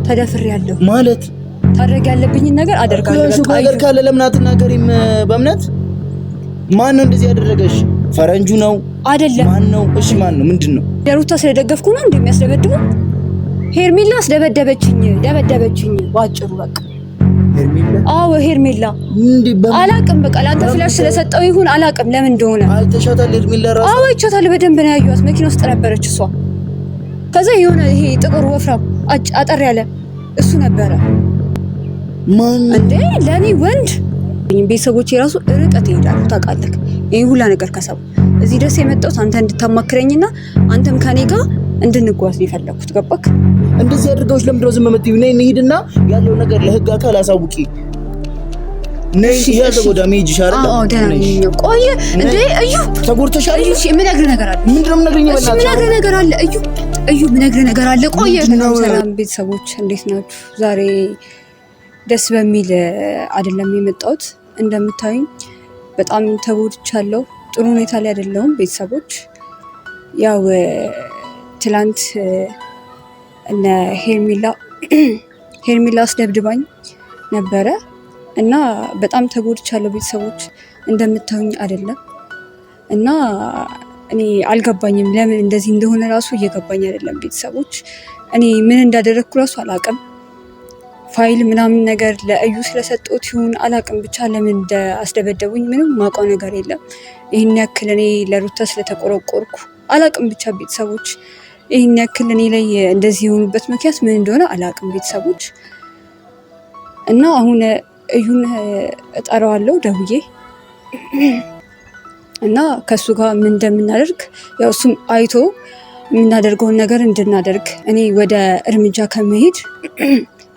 ተደፍሬያለሁ ማለት ታደርግ ያለብኝን ነገር አደርጋለሁ። በቃ ነገር ካለ ለምን አትናገሪም? በእምነት ማን ነው እንደዚህ ያደረገሽ? ፈረንጁ ነው አይደለም? ማን ነው? እሺ ማን ነው? ምንድነው? የሩታ ስለደገፍኩ ነው እንደሚያስደበድቡ? ሄርሜላ አስደበደበችኝ፣ ደበደበችኝ ባጭሩ በቃ። ሄርሜላ? አዎ ሄርሜላ። አላቅም በቃ ለአንተ ፍላሽ ስለሰጠው ይሁን አላቅም ለምን እንደሆነ። አይተሻታል? ሄርሜላ ራሱ? አዎ አይቻታለሁ፣ በደንብ ነው ያየኋት። መኪና ውስጥ ነበረች እሷ። ከዛ የሆነ ይሄ ጥቁር ወፍራም አጠር ያለ እሱ ነበረ። ማን እንዴ? ለኔ ወንድ ቤተሰቦቼ ራሱ ርቀት ይሄዳሉ ታውቃለህ። ይሄ ሁላ ነገር ከሰው እዚህ ድረስ የመጣሁት አንተ እንድታማክረኝና አንተም ከኔ ጋር እንድንጓዝ የፈለኩት ገባክ? እንደዚህ አድርገውሽ ለምንድነው ዝም የምትይው? ነይ እንሂድና ያለው ነገር ለህግ አካል አሳውቂ። ነይ ያዘጎዳ ሜጅ ይሻላል። አዎ ደህና ነኝ። ቆይ እንዴ እዩ ተጎድተሻል? እዩ የምነግርህ ነገር አለ። ምንድነው የምነግርኝ? በእናትህ የምነግርህ ነገር አለ። እዩ የምነግርህ ነገር አለ። ቆይ ሰላም ቤተሰቦች እንዴት ናችሁ? ዛሬ ደስ በሚል አይደለም የመጣሁት። እንደምታዩኝ በጣም ተጎድቻለሁ። ጥሩ ሁኔታ ላይ አይደለሁም ቤተሰቦች። ያው ትላንት እነ ሄርሜላ አስደብድባኝ ነበረ እና በጣም ተጎድቻለሁ ቤተሰቦች። እንደምታዩኝ አይደለም እና እኔ አልገባኝም ለምን እንደዚህ እንደሆነ ራሱ እየገባኝ አይደለም ቤተሰቦች። እኔ ምን እንዳደረግኩ ራሱ አላቅም። ፋይል ምናምን ነገር ለእዩ ስለሰጠሁት ይሁን አላቅም፣ ብቻ ለምን እንዳስደበደቡኝ ምንም ማውቀው ነገር የለም። ይህን ያክል እኔ ለሩታ ስለተቆረቆርኩ አላቅም። ብቻ ቤተሰቦች ይህን ያክል እኔ ላይ እንደዚህ የሆኑበት ምክንያት ምን እንደሆነ አላቅም ቤተሰቦች። እና አሁን እዩን እጠራዋለሁ ደውዬ እና ከሱ ጋር ምን እንደምናደርግ ያው እሱም አይቶ የምናደርገውን ነገር እንድናደርግ እኔ ወደ እርምጃ ከመሄድ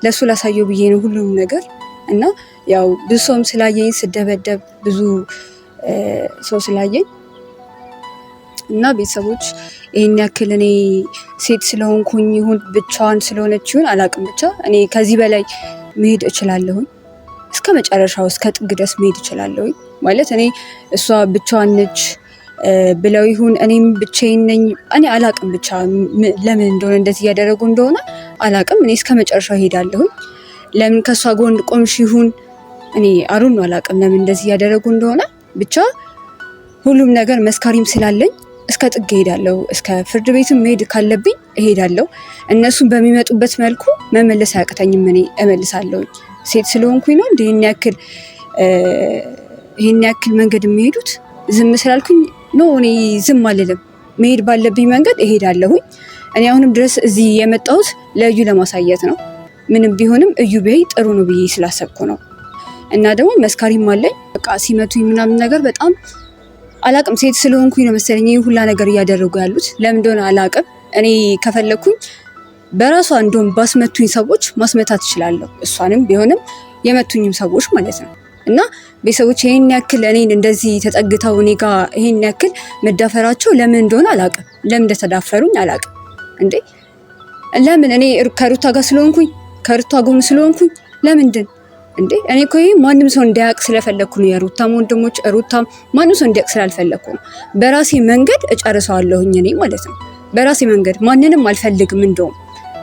ለሱ ላሳየው ብዬ ነው ሁሉም ነገር። እና ያው ብዙ ሰውም ስላየኝ ስደበደብ ብዙ ሰው ስላየኝ እና ቤተሰቦች ይሄን ያክል እኔ ሴት ስለሆንኩኝ ይሁን ብቻዋን ስለሆነች ይሁን አላቅም፣ ብቻ እኔ ከዚህ በላይ መሄድ እችላለሁኝ። እስከ መጨረሻው እስከ ጥግ ድረስ መሄድ እችላለሁኝ። ማለት እኔ እሷ ብቻዋን ነች ብለው ይሁን እኔም ብቻዬን ነኝ እኔ አላቅም። ብቻ ለምን እንደሆነ እንደዚህ እያደረጉ እንደሆነ አላቅም። እኔ እስከ መጨረሻው ሄዳለሁኝ። ለምን ከሷ ጎን ቆምሽ ይሁን እኔ አሩን አላቅም ለምን እንደዚህ እያደረጉ እንደሆነ። ብቻ ሁሉም ነገር መስካሪም ስላለኝ እስከ ጥግ ሄዳለሁ። እስከ ፍርድ ቤትም መሄድ ካለብኝ እሄዳለሁ። እነሱን በሚመጡበት መልኩ መመለስ አያቅተኝም፣ እኔ እመልሳለሁኝ። ሴት ስለሆንኩኝ ነው እንደ ይሄን ያክል መንገድ የሚሄዱት። ዝም ስላልኩኝ ኖ እኔ ዝም አልልም። መሄድ ባለብኝ መንገድ እሄዳለሁኝ። እኔ አሁንም ድረስ እዚህ የመጣሁት ለእዩ ለማሳየት ነው። ምንም ቢሆንም እዩ ቢያይ ጥሩ ነው ብዬ ስላሰብኩ ነው። እና ደግሞ መስካሪም አለኝ። በቃ ሲመቱኝ ምናምን ነገር በጣም አላቅም። ሴት ስለሆንኩኝ ነው መሰለኝ ይሄ ሁላ ነገር እያደረጉ ያሉት። ለምን እንደሆነ አላቅም። እኔ ከፈለኩኝ በራሷ እንደውም ባስመቱኝ ሰዎች ማስመታት እችላለሁ። እሷንም ቢሆንም የመቱኝም ሰዎች ማለት ነው። እና ቤተሰቦች ይሄን ያክል እኔን እንደዚህ ተጠግተው እኔ ጋር ይሄን ያክል መዳፈራቸው ለምን እንደሆነ አላቅም። ለምን እንደተዳፈሩኝ አላቅም። እንዴ ለምን እኔ ከሩታ ጋር ስለሆንኩኝ ከሩታ ጎን ስለሆንኩኝ ለምንድን እንዴ? እኔ እኮ ይሄ ማንም ሰው እንዲያውቅ ስለፈለኩ ነው። የሩታም ወንድሞች ሩታም ማንም ሰው እንዲያውቅ ስላልፈለኩ ነው። በራሴ መንገድ እጨርሰዋለሁኝ እኔ ማለት ነው። በራሴ መንገድ ማንንም አልፈልግም። እንደውም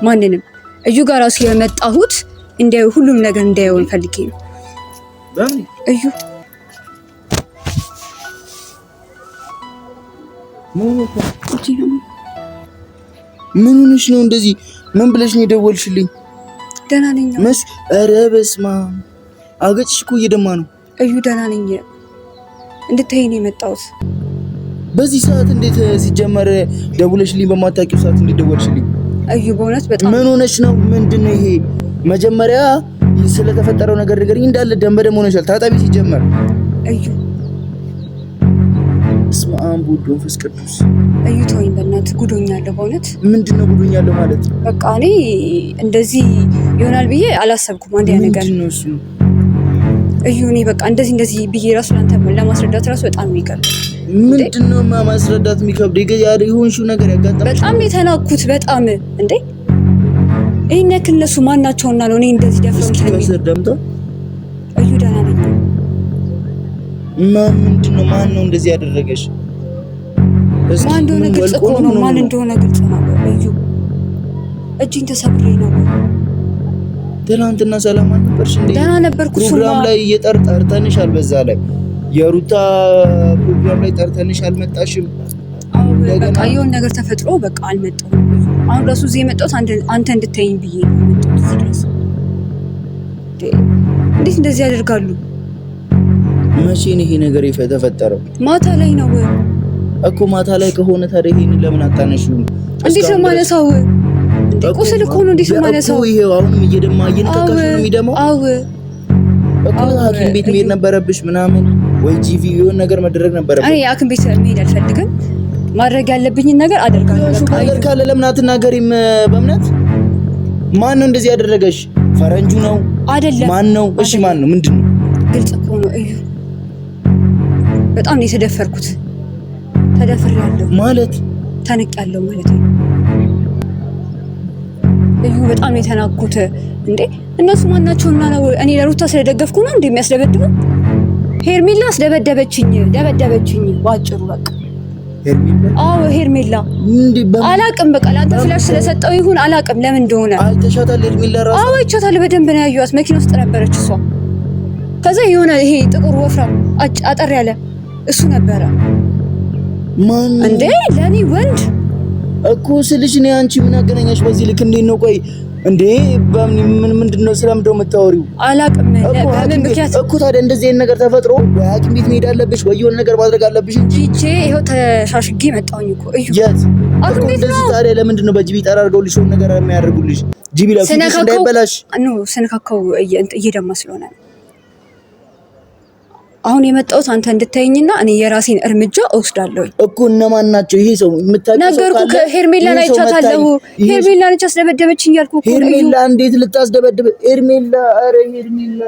ማንንም እዩ ጋር ራሱ የመጣሁት እንዲያዩ ሁሉም ነገር እንዲያዩ ፈልጌ ነው። እዩ ምን ሆነሽ ነው እንደዚህ? ምን ብለሽ ነው የደወልሽልኝ? ደህና ነኝ መስ ኧረ በስመ አብ አገጭሽ እኮ እየደማ ነው። እዩ ደህና ነኝ እንድትሄኝ ነው የመጣሁት። በዚህ ሰዓት እንዴት ሲጀመር ደውለሽልኝ በማታውቂው ሰዓት እንዴት ደወልሽልኝ? እዩ በእውነት በጣም ምን ሆነሽ ነው? ምንድነው ይሄ? መጀመሪያ ስለተፈጠረው ነገር ንገሪኝ። እንዳለ ደም በደም ሆነሻል። ታጠቢ ሲጀመር። እዩ በስመ አብ ወወልድ ወመንፈስ ቅዱስ። እዩ ተወኝ በእናትህ ጉዶኛለሁ በእውነት። ምንድነው ጉዶኛለሁ ማለት? በቃ እኔ እንደዚህ ይሆናል ብዬ አላሰብኩም። አንድ ያ ነገር ምንድነው እሱ? እዩ እኔ በቃ እንደዚህ ብዬ ራሱ ላንተ ለማስረዳት ራሱ በጣም የሚከብድ። ምንድነው ማስረዳት የሚከብድ? የሆንሽው ነገር ያጋጠመሽ በጣም የተናኩት በጣም እንዴ ይሄን ያክል እነሱ ማናቸውና ነው እኔ እንደዚህ ደፍረው ስለሚሰደምታ? እዩ ደህና ነኝ። ምንድነው? ማን ነው እንደዚህ ያደረገሽ? ማን እንደሆነ ግልጽ ነው። ማን እንደሆነ ግልጽ ነው። እዩ እጅን ተሰብሬ ነው ትናንትና ሰላም አልነበርሽ እንዴ? ደህና ነበርኩ። ፕሮግራም ላይ ጠርተንሻል። በዛ ላይ የሩታ ፕሮግራም ላይ ጠርተንሽ አልመጣሽም። በቃ የሆነ ነገር ተፈጥሮ በቃ አልመጣሁም። አሁን ራሱ እዚህ የመጣሁት አንተ እንድታይኝ ብዬ ነው የመጣሁት እዚህ ድረስ። እንዴት እንደዚህ ያደርጋሉ? መቼ ነው ይሄ ነገር የተፈጠረው? ማታ ላይ ነው እኮ። ማታ ላይ ከሆነ ታዲያ ይሄንን ለምን አታነሺውም? እንዴት ነው ማነሳው? ቁስል እኮ ነው። እንዴት ነው ማነሳው? ይሄው አሁንም እየደማ እየነካካሽ ነው የሚደማው። አዎ እኮ ሐኪም ቤት መሄድ ነበረብሽ ምናምን፣ ወይ ጂቪ የሆነ ነገር መደረግ ነበረብሽ። እኔ ሐኪም ቤት መሄድ አልፈልግም። ማድረግ ያለብኝን ነገር አደርጋለሁ። በቃ ነገር ካለ ለምን አትናገሪም? በእምነት ማን ነው እንደዚህ ያደረገሽ? ፈረንጁ ነው አይደለም? ማን ነው? እሺ ማን ነው? ምንድነው? ግልጽ እኮ ነው። እዩ በጣም ነው የተደፈርኩት። ተደፍሬያለሁ ማለት ተንቄያለሁ ማለት ነው። እዩ በጣም ነው የተናኩት። እንዴ እነሱ ማናቸውና ነው? እኔ ለሩታ ስለደገፍኩ ነው እንደሚያስደበድቡ? ሄርሜላ አስደበደበችኝ፣ ደበደበችኝ ባጭሩ በቃ ሄርሜላ። አዎ ሄርሜላ አላቅም። በቃ ለአንተ ፍላሽ ስለሰጠው ይሁን አላቅም ለምን እንደሆነ። አይተሻታል? ሄርሜላ ራሱ አዎ አይቻታለሁ። በደንብ ነው ያዩት። መኪና ውስጥ ነበረች እሷ። ከዛ የሆነ ይሄ ጥቁር ወፍራም አጠር ያለ እሱ ነበረ። ማን እንዴ? ለኔ ወንድ እኮ ስልሽ ነው። አንቺ ምን አገናኛሽ በዚህ ልክ? እንዴት ነው? ቆይ እንዴ ምንድነው ስለምንድነው የምታወሪው? አላቅም። በምን ምክንያት እኮ ታዲያ እንደዚህ አይነት ነገር ተፈጥሮ ወይ ሐኪም ቤት መሄድ አለብሽ ወይ የሆነ ነገር ማድረግ አለብሽ እንጂ ይሄው ተሻሽጌ መጣሁኝ እኮ። እዩ የት እኮ እንደዚህ ታዲያ ለምንድነው በጂቢ ጠራርገው ልሽ የሆነ ነገር የሚያደርጉልሽ? ጂቢ ለፊትሽ እንዳይበላሽ ነው። ስነካከው እየደማ ስለሆነ ነው አሁን የመጣሁት አንተ እንድታየኝና እኔ የራሴን እርምጃ እወስዳለሁ እኮ። እነማን ናቸው? ይሄ ሰው የምታውቀው ሰው ካለ ሄርሜላን አይቻታለሁ። ሄርሜላን አስደበደበችኝ ያልኩህ እኮ። ሄርሜላ እንዴት ልታስደበድብ? ሄርሜላ ኧረ ሄርሜላ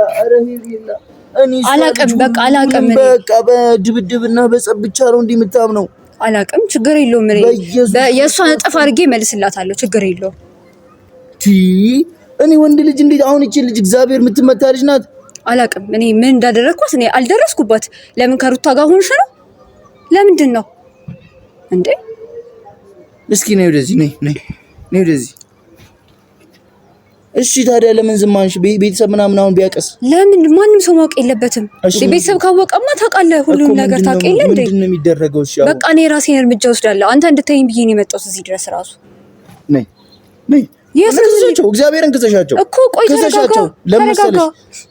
እኔ አላቅም። በቃ አላቅም። በቃ በድብድብና በጸብ ብቻ ነው እንዲህ የምታምነው? አላቅም። ችግር የለውም። የእሷን እጥፍ አድርጌ መልስላታለሁ። ችግር የለውም። እኔ ወንድ ልጅ እንዴት አሁን እቺ ልጅ እግዚአብሔር የምትመታ ልጅ ናት። አላቅም እኔ ምን እንዳደረግኳት እኔ አልደረስኩባት። ለምን ከሩታ ጋር ሆንሽ ነው? ለምንድን ነው እንዴ? እስኪ ነይ ወደዚህ፣ ነይ ወደዚህ። እሺ ታዲያ ለምን ዝም አልሽ? ቤተሰብ ምናምን አሁን ቢያቀስ ለምን? ማንም ሰው ማወቅ የለበትም። ቤተሰብ ካወቀማ ታውቃለህ፣ ሁሉም ነገር ታውቅ የለ እንዴ? ምንድን ነው የሚደረገው? እሺ በቃ እኔ ራሴን እርምጃ ወስዳለሁ። አንተ እንድታይኝ ብዬ ነው የመጣሁት እዚህ ድረስ ራሱ። ነይ የሰው እግዚአብሔርን ክሰሻቸው እኮ። ቆይ ክሰሻቸው። ለምሳሌ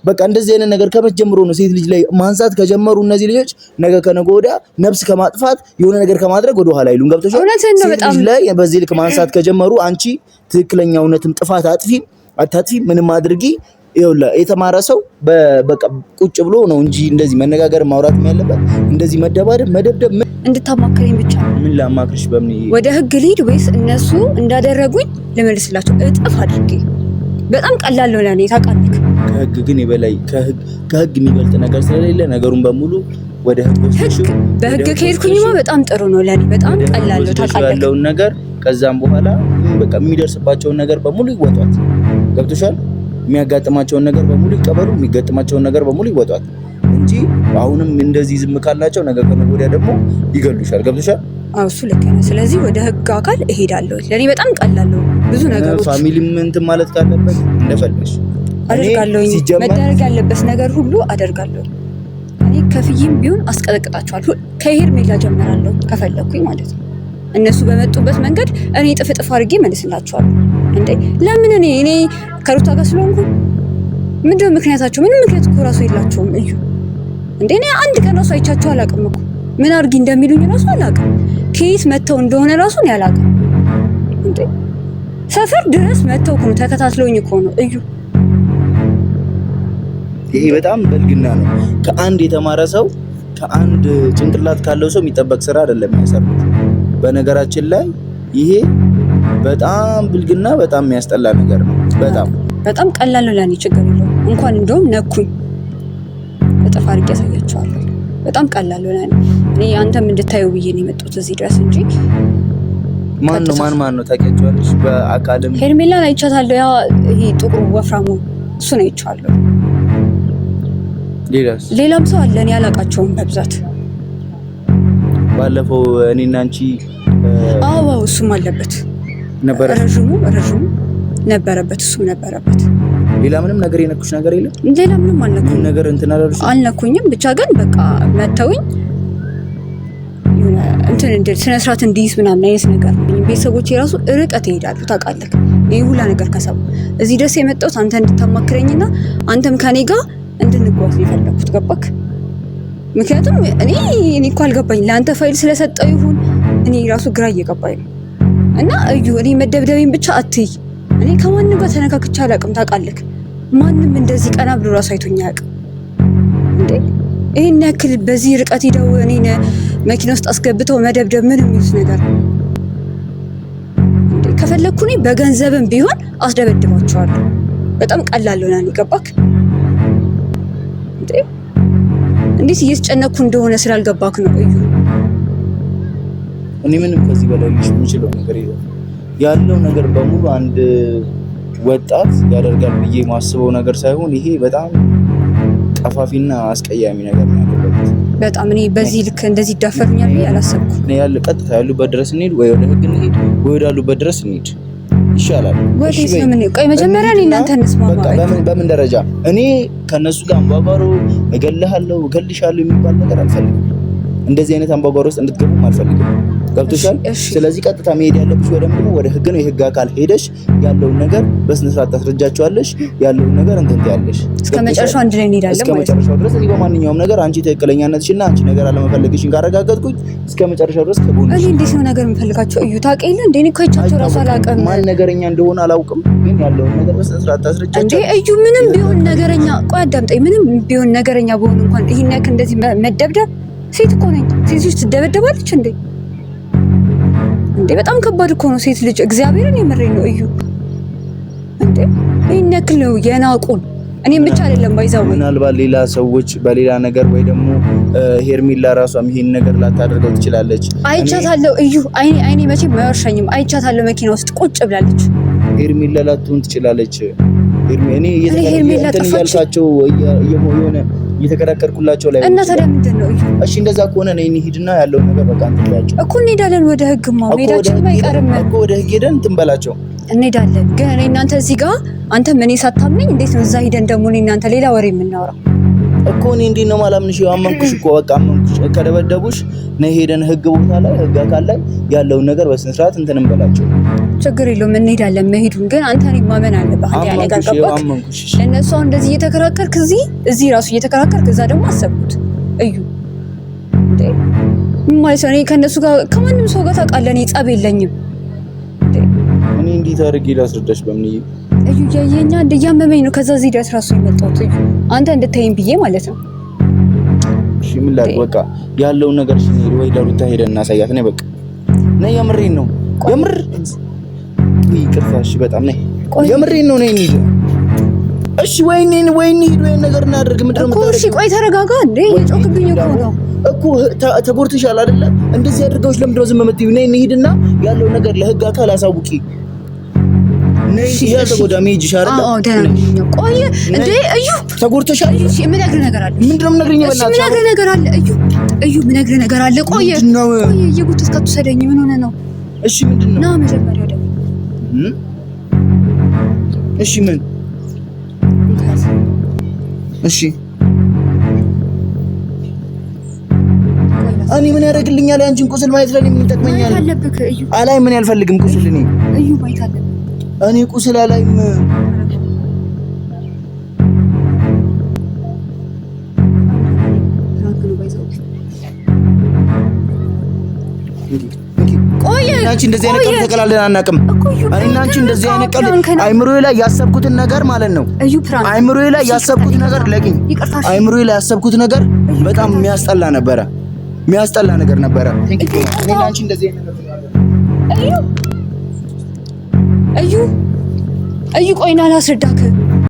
በቃ እንደዚህ አይነት ነገር ከመጀመሩ ነው ሴት ልጅ ላይ ማንሳት ከጀመሩ እነዚህ ልጆች ነገ ከነገ ወዲያ ነፍስ ከማጥፋት የሆነ ነገር ከማድረግ ወደ ኋላ አይሉም። ገብቶሻል? ሴት ልጅ ላይ በዚህ ልክ ማንሳት ከጀመሩ አንቺ ትክክለኛ እውነትም ጥፋት አታጥፊ ምንም አድርጊ። ይኸውልህ የተማረ ሰው በቃ ቁጭ ብሎ ነው እንጂ እንደዚህ መነጋገር ማውራት ያለበት እንደዚህ መደብደብ እንድታማክረኝ ብቻ ነው። ምን ላማክርሽ? በምን ወደ ህግ ልሂድ ወይስ እነሱ እንዳደረጉኝ ልመልስላቸው እጥፍ አድርጌ? በጣም ቀላል ነው ለኔ ታውቃለህ። ከህግ ግን የበላይ ከህግ የሚበልጥ ነገር ስለሌለ ነገሩን በሙሉ ወደ ህግ ወስደሽ በህግ ከሄድኩኝማ በጣም ጥሩ ነው ለኔ። በጣም ቀላል ነው ታውቃለህ ያለውን ነገር። ከዛም በኋላ በቃ የሚደርስባቸውን ነገር በሙሉ ይወጣት። ገብቶሻል? የሚያጋጥማቸውን ነገር በሙሉ ይቀበሉ፣ የሚገጥማቸውን ነገር በሙሉ ይወጣት እንጂ አሁንም እንደዚህ ዝም ካልናቸው ነገ ከነገ ወዲያ ደግሞ ይገሉሻል። ገብቶሻል? አዎ እሱ ልክ ነው። ስለዚህ ወደ ህግ አካል እሄዳለሁ። ለኔ በጣም ቀላል ነው። ብዙ ነገሮች ፋሚሊም እንትን ማለት ካለበት እንደፈለሽ አደርጋለሁ። መደረግ ያለበት ነገር ሁሉ አደርጋለሁ። እኔ ከፍዬም ቢሆን አስቀጠቅጣቸዋለሁ። ከሄርሜላ ጀምራለሁ ከፈለኩኝ ማለት ነው። እነሱ በመጡበት መንገድ እኔ ጥፍጥፍ አድርጌ መልስላቸዋለሁ። እንዴ ለምን እኔ ከሩታ ጋር ስለሆንኩ ምንድነው ምክንያታቸው? ምንም ምክንያት እኮ ራሱ የላቸውም። እዩ እንዴ እኔ አንድ ቀን ራሱ አይቻቸው አላውቅም እኮ። ምን አድርጊ እንደሚሉኝ ራሱ አላውቅም። ከየት መተው እንደሆነ ራሱ ነው ያላውቅም። እንዴ ሰፈር ድረስ መተው እኮ ነው ተከታትለውኝ እኮ ነው። እዩ ይሄ በጣም በልግና ነው። ከአንድ የተማረ ሰው ከአንድ ጭንቅላት ካለው ሰው የሚጠበቅ ስራ አይደለም የሚያሰሩት። በነገራችን ላይ ይሄ በጣም ብልግና፣ በጣም የሚያስጠላ ነገር ነው። በጣም ቀላል ነው ለኔ። ችግር የለውም። እንኳን እንደውም ነኩኝ እጥፍ አድርጌ ያሳያቸዋለሁ። በጣም ቀላል ነው ለኔ። እኔ አንተም እንድታየው ብዬ ነው የመጣሁት እዚህ ድረስ እንጂ ማን ነው ታውቂያቸዋለሽ? በአካልም ሄርሜላን አይቻታለሁ። ያ ይሄ ጥቁሩ ወፍራሙ እሱን አይቻለሁ። ሌላም ሰው አለ እኔ አላውቃቸውም በብዛት። ባለፈው እኔና አንቺ እሱም አለበት ነበረ። ረዥሙ ነበረበት፣ እሱም ነበረበት። ሌላ ምንም ነገር የነኩሽ ነገር የለም? ሌላ ምንም አልነኩኝ ነገር እንትን አልነኩኝም። ብቻ ግን በቃ መተውኝ እንትን እንደ ስነ ስርዓት እንዲይዝ ምናምን አይነት ነገር ቤተሰቦቼ ራሱ ርቀት ይሄዳሉ ታውቃለህ። ይሄ ሁላ ነገር ከሰው እዚህ ድረስ የመጣሁት አንተ እንድታማክረኝና አንተም ከኔ ጋር እንድንጓዝ የፈለኩት ገባክ? ምክንያቱም እኔ እኮ አልገባኝ ለአንተ ፋይል ስለሰጠው ይሁን እኔ ራሱ ግራ እየገባኝ ነው። እና እዩ እኔ መደብደቤን ብቻ አትይ። እኔ ከማንም ጋር ተነካክቼ አላውቅም ታውቃለህ። ማንም እንደዚህ ቀና ብሎ ራሱ አይቶኝ አያውቅም እንዴ። ይሄን ያክል በዚህ ርቀት ሄደው እኔን መኪና ውስጥ አስገብተው መደብደብ ምን የሚሉት ነገር እንዴ? ከፈለኩ እኔ በገንዘብም ቢሆን አስደበድባቸዋለሁ። በጣም ቀላል ነው ነው ገባክ እንዴ? እንዴት እየተጨነኩ እንደሆነ ስላልገባክ ነው እዩ። እኔ ምንም ከዚህ በላይ ልሽ የምችለው ነገር የለም። ያለው ነገር በሙሉ አንድ ወጣት ያደርጋል ብዬ ማስበው ነገር ሳይሆን ይሄ በጣም ቀፋፊና አስቀያሚ ነገር ነው ያደረኩት። በጣም እኔ በዚህ ልክ እንደዚህ ይዳፈርኛል ብዬ አላሰብኩም። እኔ ያለ ቀጥታ ያሉበት ድረስ እንሂድ ወይ ወደ ህግ እንሂድ ወይ ወዳሉበት ድረስ እንሂድ ይሻላል። ወዴት ነው ምን? ቆይ መጀመሪያ እኔ እናንተ እንስማማ። በምን ደረጃ? እኔ ከነሱ ጋር አምባጓሮ እገልሃለሁ እገልሻለሁ የሚባል ነገር አልፈልግም። እንደዚህ አይነት አምባጓሮ ውስጥ እንድትገቡም አልፈልግም። ገብቶሻል? ስለዚህ ቀጥታ መሄድ ያለብሽ ወደ ምንድነው? ወደ ህግ ነው። የህግ አካል ሄደሽ ያለውን ነገር በስነ ስርዓት ታስረጃቸዋለሽ። ያለውን ነገር እንትን ትያለሽ። እስከ መጨረሻው አንድ ላይ እንሄዳለን ማለት ነው። እስከ መጨረሻው ድረስ እኔ በማንኛውም ነገር አንቺ ትክክለኛነትሽና አንቺ ነገር አለመፈለግሽን ካረጋገጥኩኝ እስከ መጨረሻው ድረስ ከጎንሽ። እኔ እንዴት ነው ነገር የምፈልጋቸው? እዩ ታውቂኝ እንዴ? እኔ እኮ አይቻቸው ራሱ አላውቅም። ማን ነገረኛ እንደሆነ አላውቅም፣ ግን ያለውን ነገር በስነ ስርዓት ታስረጃቸው እንዴ። እዩ ምንም ቢሆን ነገረኛ፣ ቆይ አዳምጠኝ። ምንም ቢሆን ነገረኛ በሆነ እንኳን ይሄን ያክል እንደዚህ መደብደብ፣ ሴት እኮ ነኝ። ሴት ልጅ ትደበደባለች እንዴ? እንዴ በጣም ከባድ እኮ ነው ሴት ልጅ። እግዚአብሔርን የምሬን ነው እዩ። እንዴ ይሄን ያክል ነው የናቁን። እኔም ብቻ አይደለም ባይዛው ምናልባት ሌላ ሰዎች በሌላ ነገር ወይ ደግሞ ሄርሜላ ራሷም ይሄን ነገር ላታደርገው ትችላለች። አይቻታለሁ እዩ። አይኔ መቼም አይወርሸኝም። አይቻታለሁ መኪና ውስጥ ቁጭ ብላለች። ሄርሜላ ላትሆን ትችላለች። እኔ እያልካቸው የሆነ እየተከራከርኩላቸው ላይ እና ታዲያ ምንድን ነው እዩ? እሺ እንደዛ ከሆነ እኔ ሂድና ያለውን ነገር በቃ እንትን በላቸው እኮ እንሄዳለን ወደ ህግማ መሄዳችን አይቀርም እኮ ወደ ህግ ሄደን እንትን በላቸው እንሄዳለን። ግን እኔ እናንተ እዚህ ጋር አንተ ምን ሳታምነኝ እንዴት ነው እዛ ሄደን ደግሞ እኔ እናንተ ሌላ ወሬ የምናወራው? እኮ እኔ እንዴት ነው ማላምንሽ? አመንኩሽ እኮ በቃ አመንኩሽ። ከደበደቡሽ ነው ሄደን ህግ ቦታ ላይ ህግ አካል ላይ ያለውን ነገር በስነ ስርዓት እንትን እንበላቸው። ችግር የለውም እንሄዳለን። መሄዱን ግን አንተ እኔ ማመን አለብህ። አንተ ያነጋገርኩት ለነሱ እንደዚህ እየተከራከርክ እዚህ ራሱ እየተከራከርክ እዛ ደግሞ አሰብኩት እዩ እንዴ ምን ማለት ነው? እኔ ከነሱ ጋር ከማንም ሰው ጋር ታውቃለህ፣ እኔ ጸብ የለኝም። እኔ እንዴት አድርጌ ላስረዳሽ? በምን እዩ ያየኛ እንደያመመኝ ነው ከዛ እዚህ ድረስ ራሱ የመጣሁት እዩ አንተ እንድታይኝ ብዬ ማለት ነው። እሺ ምን ላድርግ? በቃ ያለውን ነገር እሺ ወይ ዳሩታ ሄደን እናሳያት ነው በቃ። ነይ የምሬን ነው የምር ይቅርታሽ በጣም ነይ የምሬን ነው ነይ እንሂድ። እሺ ወይኔ ሂድ ወይ ነገር እናድርግ። ምንድነው እኮ እሺ ቆይ ተረጋጋ እንዴ የጮክብኝ እኮ ነው እኮ ተጎድተሻል አይደለ? እንደዚህ አድርገውሽ ለምንድነው ዝም የምትይው? ነይ እንሂድና ያለው ነገር ለህግ አካል አሳውቂ። ነይ ያ ተጎዳ ሜጅሽ አይደለ? አዎ ደህና ነኝ። ቆይ እንዴ እዩ ተጎድተሻል። እሺ ምን ነገር አለ? ምንድነው የምነግርኝ? በእናትሽ ምን ነገር አለ? እዩ ምን ነገር አለ? ቆይ እየጉተት ከተሰደኝ ምን ሆነ ነው? እሺ ምንድነው? ና መጀመሪያ ደግሞ እሺ ምን እሺ እኔ ምን ያደርግልኛል? አንቺን ቁስል ማየት ለኔ ምን ይጠቅመኛል? አላይ ምን ያልፈልግም ቁስል እኔ እዩ ማየት አለብህ። እኔ ቁስል አላይም። አንቺ እንደዚህ አይነት ቀን ተቀላልደን አናውቅም። እኔና አንቺ እንደዚህ አይነት ቀን አይምሮዬ ላይ ያሰብኩትን ነገር ማለት ነው አይምሮዬ ላይ ያሰብኩት ነገር ለቂኝ አይምሮዬ ላይ ያሰብኩት ነገር በጣም የሚያስጠላ ነገር ነበረ። እኔና አንቺ እንደዚህ አይነት ነገር እዩ ቆይና ላስረዳክ